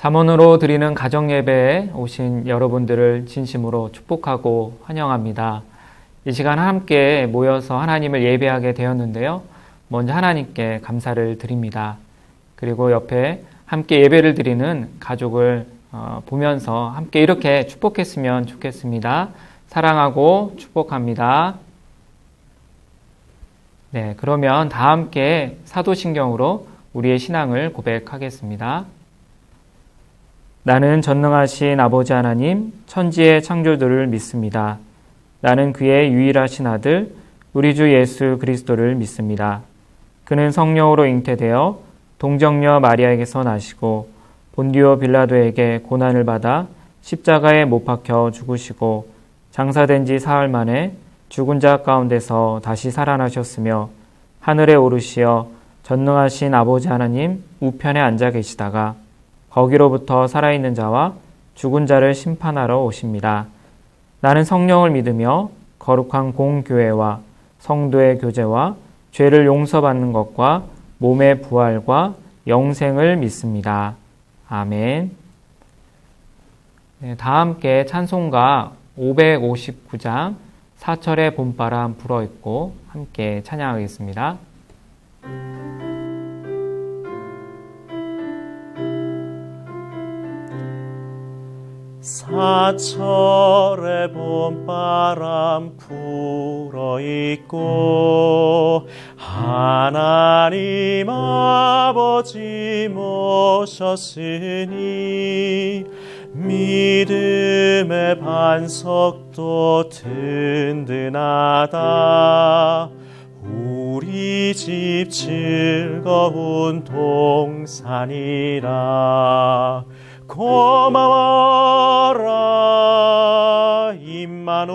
잠언으로 드리는 가정예배에 오신 여러분들을 진심으로 축복하고 환영합니다. 이 시간 함께 모여서 하나님을 예배하게 되었는데요. 먼저 하나님께 감사를 드립니다. 그리고 옆에 함께 예배를 드리는 가족을 보면서 함께 이렇게 축복했으면 좋겠습니다. 사랑하고 축복합니다. 네, 그러면 다 함께 사도신경으로 우리의 신앙을 고백하겠습니다. 나는 전능하신 아버지 하나님, 천지의 창조주를 믿습니다. 나는 그의 유일하신 아들, 우리 주 예수 그리스도를 믿습니다. 그는 성령으로 잉태되어 동정녀 마리아에게서 나시고 본디오 빌라도에게 고난을 받아 십자가에 못 박혀 죽으시고 장사된 지 사흘 만에 죽은 자 가운데서 다시 살아나셨으며 하늘에 오르시어 전능하신 아버지 하나님 우편에 앉아 계시다가 거기로부터 살아있는 자와 죽은 자를 심판하러 오십니다. 나는 성령을 믿으며 거룩한 공교회와 성도의 교제와 죄를 용서받는 것과 몸의 부활과 영생을 믿습니다. 아멘. 네, 다 함께 찬송가 559장 사철의 봄바람 불어있고 함께 찬양하겠습니다. 사철의 봄바람 불어있고 하나님 아버지 모셨으니 믿음의 반석도 든든하다. 우리 집 즐거운 동산이라. 고마워라 임마누엘,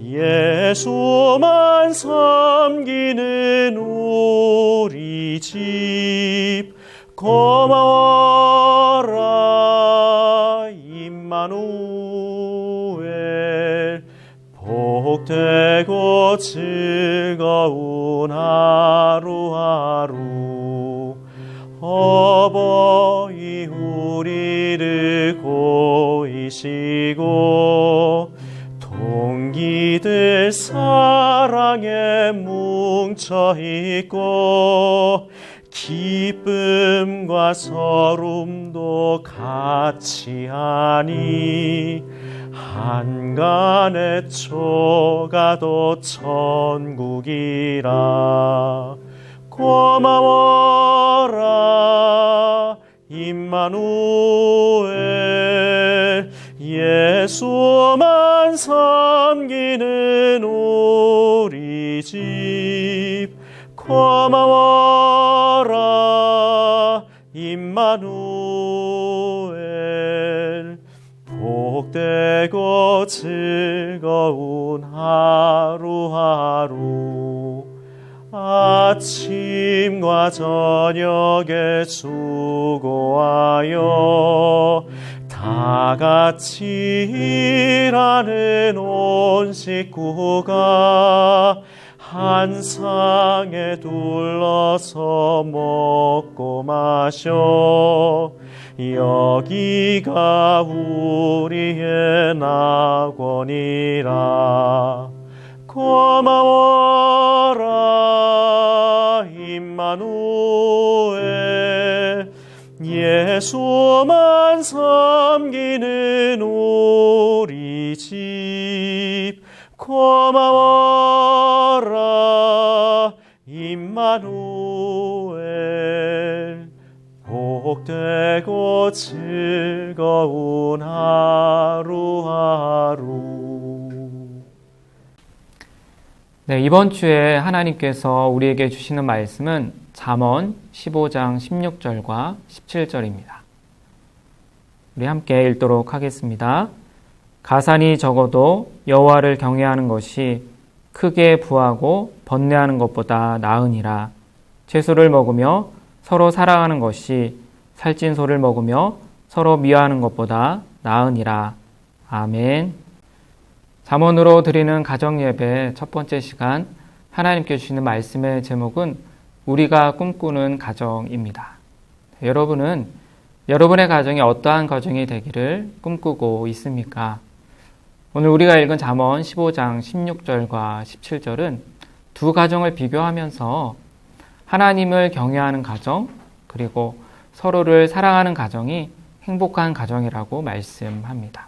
예수만 섬기는 우리 집. 고마워라 임마누엘, 복되고 즐거운 하루하루. 어버이 우리를 고이시고 동기들 사랑에 뭉쳐있고 기쁨과 서름도 같이 하니 한간의 초가도 천국이라. 고마워라 임마누엘, 예수만 섬기는 우리 집. 고마워라 임마누엘, 복되고 즐거운 하루하루. 아침과 저녁에 수고하여 다 같이 일하는 온 식구가 한 상에 둘러서 먹고 마셔. 여기가 우리의 낙원이라. 고마워라 임마누엘, 예수만 섬기는 우리 집. 고마워라 임마누엘, 복되고 즐거운 하루하루. 네, 이번 주에 하나님께서 우리에게 주시는 말씀은 잠언 15장 16절과 17절입니다. 우리 함께 읽도록 하겠습니다. 가산이 적어도 여호와를 경외하는 것이 크게 부하고 번뇌하는 것보다 나으니라. 채소를 먹으며 서로 사랑하는 것이 살찐 소를 먹으며 서로 미워하는 것보다 나으니라. 아멘. 잠언으로 드리는 가정예배 첫 번째 시간, 하나님께 주시는 말씀의 제목은 우리가 꿈꾸는 가정입니다. 여러분은 여러분의 가정이 어떠한 가정이 되기를 꿈꾸고 있습니까? 오늘 우리가 읽은 잠언 15장 16절과 17절은 두 가정을 비교하면서 하나님을 경외하는 가정, 그리고 서로를 사랑하는 가정이 행복한 가정이라고 말씀합니다.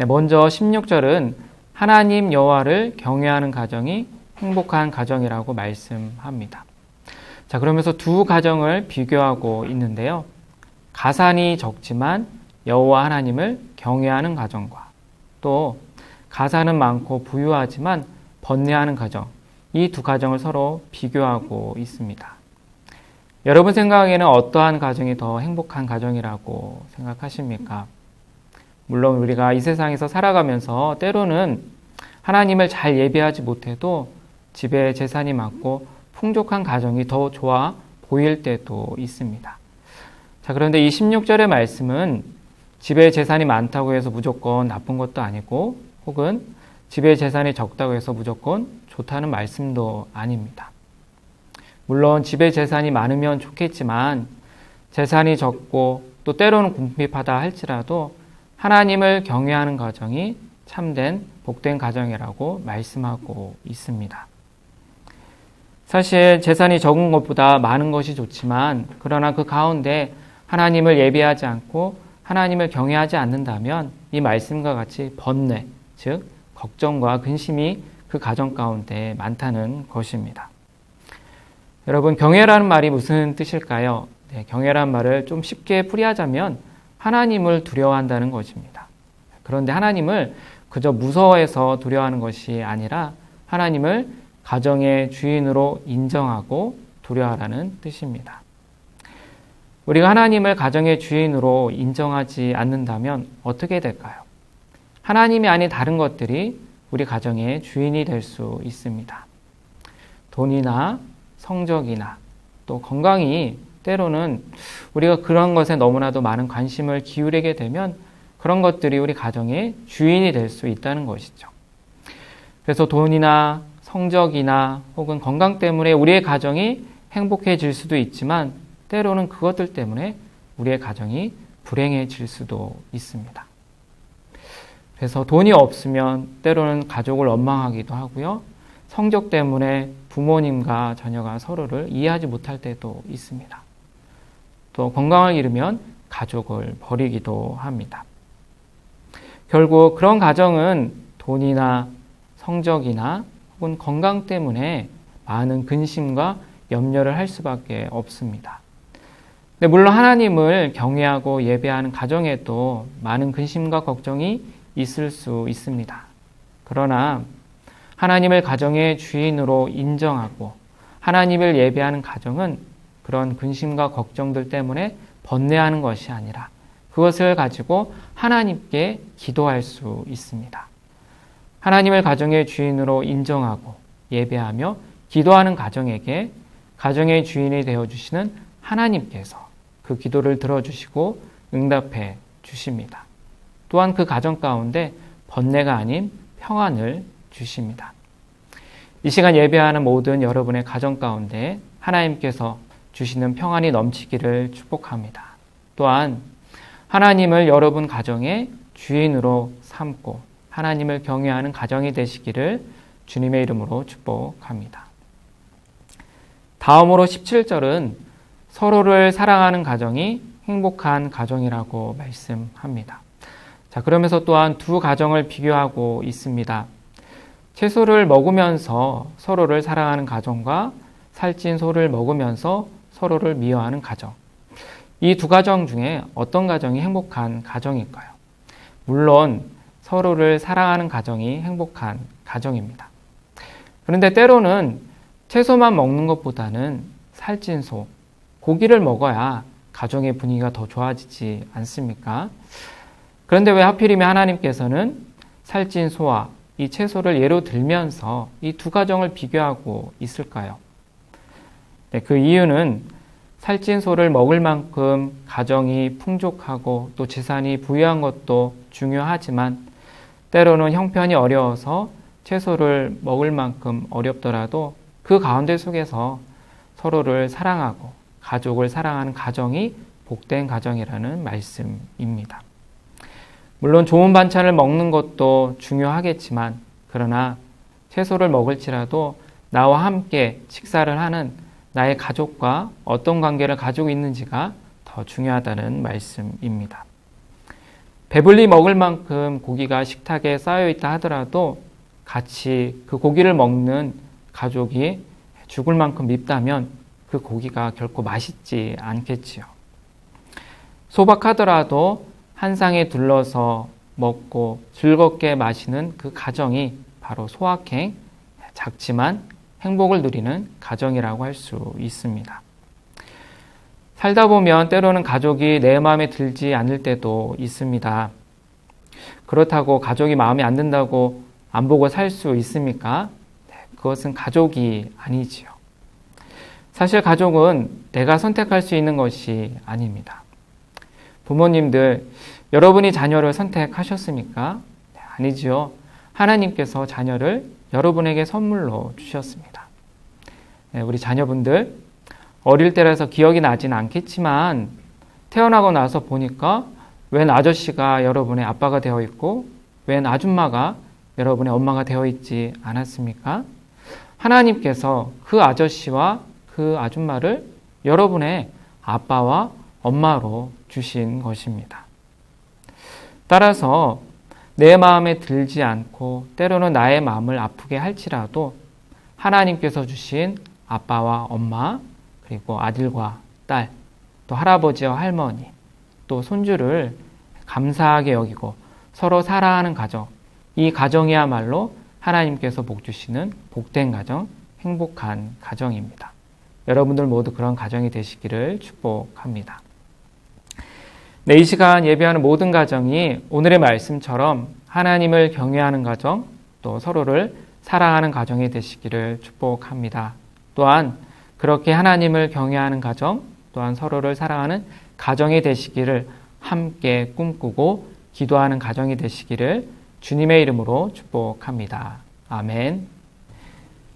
먼저 16절은 하나님 여호와를 경외하는 가정이 행복한 가정이라고 말씀합니다. 자, 그러면서 두 가정을 비교하고 있는데요. 가산이 적지만 여호와 하나님을 경외하는 가정과 또 가산은 많고 부유하지만 번뇌하는 가정, 이 두 가정을 서로 비교하고 있습니다. 여러분 생각에는 어떠한 가정이 더 행복한 가정이라고 생각하십니까? 물론 우리가 이 세상에서 살아가면서 때로는 하나님을 잘 예배하지 못해도 집에 재산이 많고 풍족한 가정이 더 좋아 보일 때도 있습니다. 자, 그런데 이 16절의 말씀은 집에 재산이 많다고 해서 무조건 나쁜 것도 아니고 혹은 집에 재산이 적다고 해서 무조건 좋다는 말씀도 아닙니다. 물론 집에 재산이 많으면 좋겠지만 재산이 적고 또 때로는 궁핍하다 할지라도 하나님을 경외하는 가정이 참된 복된 가정이라고 말씀하고 있습니다. 사실 재산이 적은 것보다 많은 것이 좋지만 그러나 그 가운데 하나님을 예배하지 않고 하나님을 경외하지 않는다면 이 말씀과 같이 번뇌, 즉 걱정과 근심이 그 가정 가운데 많다는 것입니다. 여러분, 경외라는 말이 무슨 뜻일까요? 경외라는 말을 좀 쉽게 풀이하자면 하나님을 두려워한다는 것입니다. 그런데 하나님을 그저 무서워해서 두려워하는 것이 아니라 하나님을 가정의 주인으로 인정하고 두려워하라는 뜻입니다. 우리가 하나님을 가정의 주인으로 인정하지 않는다면 어떻게 될까요? 하나님이 아닌 다른 것들이 우리 가정의 주인이 될 수 있습니다. 돈이나 성적이나 또 건강이 때로는 우리가 그런 것에 너무나도 많은 관심을 기울이게 되면 그런 것들이 우리 가정의 주인이 될 수 있다는 것이죠. 그래서 돈이나 성적이나 혹은 건강 때문에 우리의 가정이 행복해질 수도 있지만 때로는 그것들 때문에 우리의 가정이 불행해질 수도 있습니다. 그래서 돈이 없으면 때로는 가족을 원망하기도 하고요. 성적 때문에 부모님과 자녀가 서로를 이해하지 못할 때도 있습니다. 또 건강을 잃으면 가족을 버리기도 합니다. 결국 그런 가정은 돈이나 성적이나 혹은 건강 때문에 많은 근심과 염려를 할 수밖에 없습니다. 근데 물론 하나님을 경외하고 예배하는 가정에도 많은 근심과 걱정이 있을 수 있습니다. 그러나 하나님을 가정의 주인으로 인정하고 하나님을 예배하는 가정은 그런 근심과 걱정들 때문에 번뇌하는 것이 아니라 그것을 가지고 하나님께 기도할 수 있습니다. 하나님을 가정의 주인으로 인정하고 예배하며 기도하는 가정에게 가정의 주인이 되어주시는 하나님께서 그 기도를 들어주시고 응답해 주십니다. 또한 그 가정 가운데 번뇌가 아닌 평안을 주십니다. 이 시간 예배하는 모든 여러분의 가정 가운데 하나님께서 주시는 평안이 넘치기를 축복합니다. 또한 하나님을 여러분 가정의 주인으로 삼고 하나님을 경외하는 가정이 되시기를 주님의 이름으로 축복합니다. 다음으로 17절은 서로를 사랑하는 가정이 행복한 가정이라고 말씀합니다. 자, 그러면서 또한 두 가정을 비교하고 있습니다. 채소를 먹으면서 서로를 사랑하는 가정과 살찐 소를 먹으면서 서로를 미워하는 가정. 이 두 가정 중에 어떤 가정이 행복한 가정일까요? 물론 서로를 사랑하는 가정이 행복한 가정입니다. 그런데 때로는 채소만 먹는 것보다는 살찐 소, 고기를 먹어야 가정의 분위기가 더 좋아지지 않습니까? 그런데 왜 하필이면 하나님께서는 살찐 소와 이 채소를 예로 들면서 이 두 가정을 비교하고 있을까요? 그 이유는 살찐 소를 먹을 만큼 가정이 풍족하고 또 재산이 부유한 것도 중요하지만 때로는 형편이 어려워서 채소를 먹을 만큼 어렵더라도 그 가운데 속에서 서로를 사랑하고 가족을 사랑하는 가정이 복된 가정이라는 말씀입니다. 물론 좋은 반찬을 먹는 것도 중요하겠지만 그러나 채소를 먹을지라도 나와 함께 식사를 하는 나의 가족과 어떤 관계를 가지고 있는지가 더 중요하다는 말씀입니다. 배불리 먹을 만큼 고기가 식탁에 쌓여 있다 하더라도 같이 그 고기를 먹는 가족이 죽을 만큼 밉다면 그 고기가 결코 맛있지 않겠지요. 소박하더라도 한 상에 둘러서 먹고 즐겁게 마시는 그 가정이 바로 소확행, 작지만 행복을 누리는 가정이라고 할 수 있습니다. 살다 보면 때로는 가족이 내 마음에 들지 않을 때도 있습니다. 그렇다고 가족이 마음에 안 든다고 안 보고 살 수 있습니까? 그것은 가족이 아니지요. 사실 가족은 내가 선택할 수 있는 것이 아닙니다. 부모님들, 여러분이 자녀를 선택하셨습니까? 아니지요. 하나님께서 자녀를 여러분에게 선물로 주셨습니다. 우리 자녀분들, 어릴 때라서 기억이 나진 않겠지만 태어나고 나서 보니까 웬 아저씨가 여러분의 아빠가 되어 있고 웬 아줌마가 여러분의 엄마가 되어 있지 않았습니까? 하나님께서 그 아저씨와 그 아줌마를 여러분의 아빠와 엄마로 주신 것입니다. 따라서 내 마음에 들지 않고 때로는 나의 마음을 아프게 할지라도 하나님께서 주신 아빠와 엄마, 그리고 아들과 딸, 또 할아버지와 할머니, 또 손주를 감사하게 여기고 서로 사랑하는 가정, 이 가정이야말로 하나님께서 복 주시는 복된 가정, 행복한 가정입니다. 여러분들 모두 그런 가정이 되시기를 축복합니다. 네, 이 시간 예배하는 모든 가정이 오늘의 말씀처럼 하나님을 경외하는 가정, 또 서로를 사랑하는 가정이 되시기를 축복합니다. 또한 그렇게 하나님을 경외하는 가정, 또한 서로를 사랑하는 가정이 되시기를 함께 꿈꾸고 기도하는 가정이 되시기를 주님의 이름으로 축복합니다. 아멘.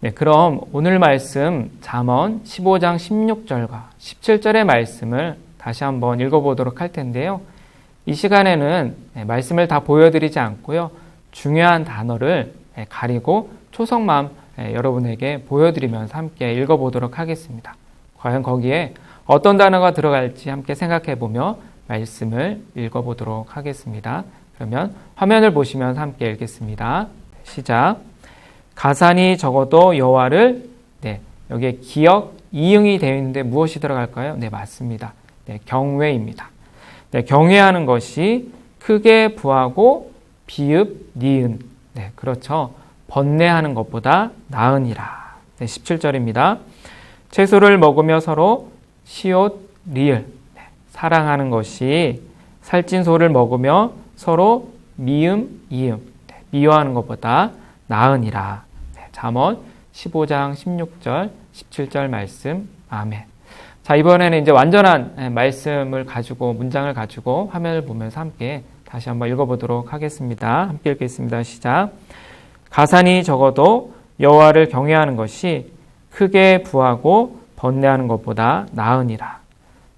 네, 그럼 오늘 말씀 잠언 15장 16절과 17절의 말씀을 다시 한번 읽어보도록 할 텐데요. 이 시간에는 말씀을 다 보여드리지 않고요. 중요한 단어를 가리고 초성만 여러분에게 보여드리면서 함께 읽어보도록 하겠습니다. 과연 거기에 어떤 단어가 들어갈지 함께 생각해보며 말씀을 읽어보도록 하겠습니다. 그러면 화면을 보시면서 함께 읽겠습니다. 시작. 가산이 적어도 여호와를, 여기에 기역, 이응이 되어 있는데 무엇이 들어갈까요? 네, 맞습니다. 경외입니다. 경외하는 것이 크게 부하고 비읍, 니은. 그렇죠. 번뇌하는 것보다 나으니라. 17절입니다. 채소를 먹으며 서로 시옷, 리을. 사랑하는 것이 살찐 소를 먹으며 서로 미음, 이음. 미워하는 것보다 나으니라. 잠언 15장 16절, 17절 말씀. 아멘. 자, 이번에는 이제 완전한 말씀을 가지고, 문장을 가지고 화면을 보면서 함께 다시 한번 읽어보도록 하겠습니다. 함께 읽겠습니다. 시작. 가산이 적어도 여호와를 경외하는 것이 크게 부하고 번뇌하는 것보다 나으니라.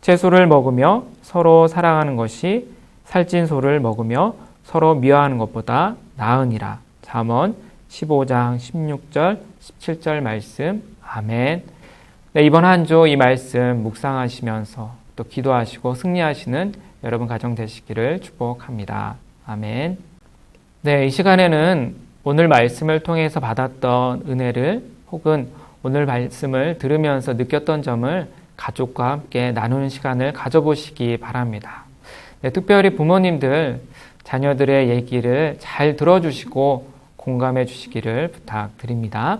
채소를 먹으며 서로 사랑하는 것이 살찐 소를 먹으며 서로 미워하는 것보다 나으니라. 잠언 15장 16절, 17절 말씀. 아멘. 네, 이번 한 주 이 말씀 묵상하시면서 또 기도하시고 승리하시는 여러분 가정 되시기를 축복합니다. 아멘. 네, 이 시간에는 오늘 말씀을 통해서 받았던 은혜를 혹은 오늘 말씀을 들으면서 느꼈던 점을 가족과 함께 나누는 시간을 가져보시기 바랍니다. 네, 특별히 부모님들 자녀들의 얘기를 잘 들어주시고 공감해 주시기를 부탁드립니다.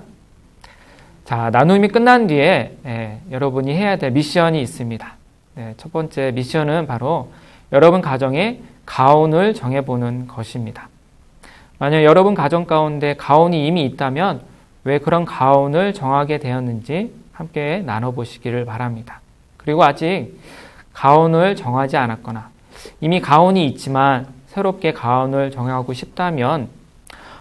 자, 나눔이 끝난 뒤에 여러분이 해야 될 미션이 있습니다. 첫 번째 미션은 바로 여러분 가정의 가온을 정해보는 것입니다. 만약 여러분 가정 가운데 가온이 이미 있다면 왜 그런 가온을 정하게 되었는지 함께 나눠보시기를 바랍니다. 그리고 아직 가온을 정하지 않았거나 이미 가온이 있지만 새롭게 가온을 정하고 싶다면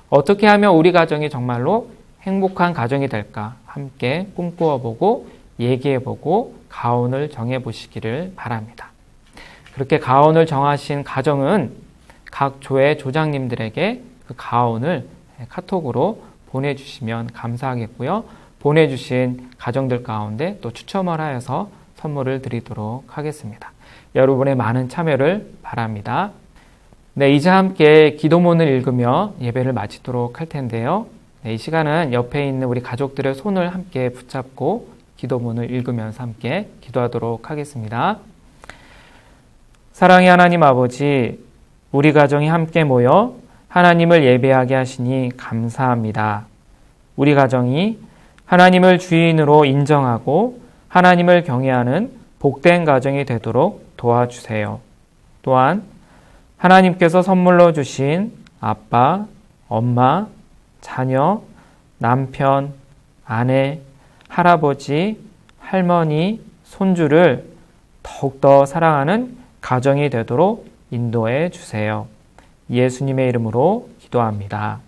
어떻게 하면 우리 가정이 정말로 행복한 가정이 될까 함께 꿈꾸어보고 얘기해보고 가온을 정해 보시기를 바랍니다. 그렇게 가온을 정하신 가정은 각 조의 조장님들에게 그 가온을 카톡으로 보내주시면 감사하겠고요. 보내주신 가정들 가운데 또 추첨을 하여서 선물을 드리도록 하겠습니다. 여러분의 많은 참여를 바랍니다. 네, 이제 함께 기도문을 읽으며 예배를 마치도록 할 텐데요. 네, 이 시간은 옆에 있는 우리 가족들의 손을 함께 붙잡고 기도문을 읽으면서 함께 기도하도록 하겠습니다. 사랑의 하나님 아버지, 우리 가정이 함께 모여 하나님을 예배하게 하시니 감사합니다. 우리 가정이 하나님을 주인으로 인정하고 하나님을 경외하는 복된 가정이 되도록 도와주세요. 또한 하나님께서 선물로 주신 아빠, 엄마, 자녀, 남편, 아내, 할아버지, 할머니, 손주를 더욱더 사랑하는 가정이 되도록 인도해 주세요. 예수님의 이름으로 기도합니다.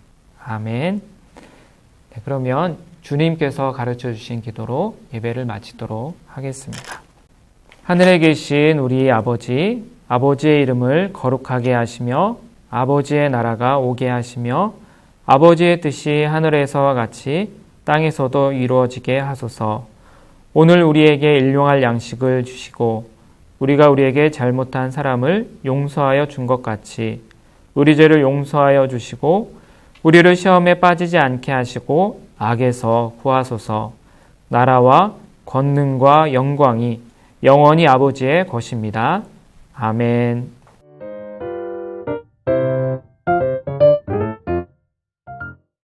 아멘. 네, 그러면 주님께서 가르쳐 주신 기도로 예배를 마치도록 하겠습니다. 하늘에 계신 우리 아버지, 아버지의 이름을 거룩하게 하시며 아버지의 나라가 오게 하시며 아버지의 뜻이 하늘에서와 같이 땅에서도 이루어지게 하소서. 오늘 우리에게 일용할 양식을 주시고 우리가 우리에게 잘못한 사람을 용서하여 준 것 같이 우리 죄를 용서하여 주시고 우리를 시험에 빠지지 않게 하시고 악에서 구하소서. 나라와 권능과 영광이 영원히 아버지의 것입니다. 아멘.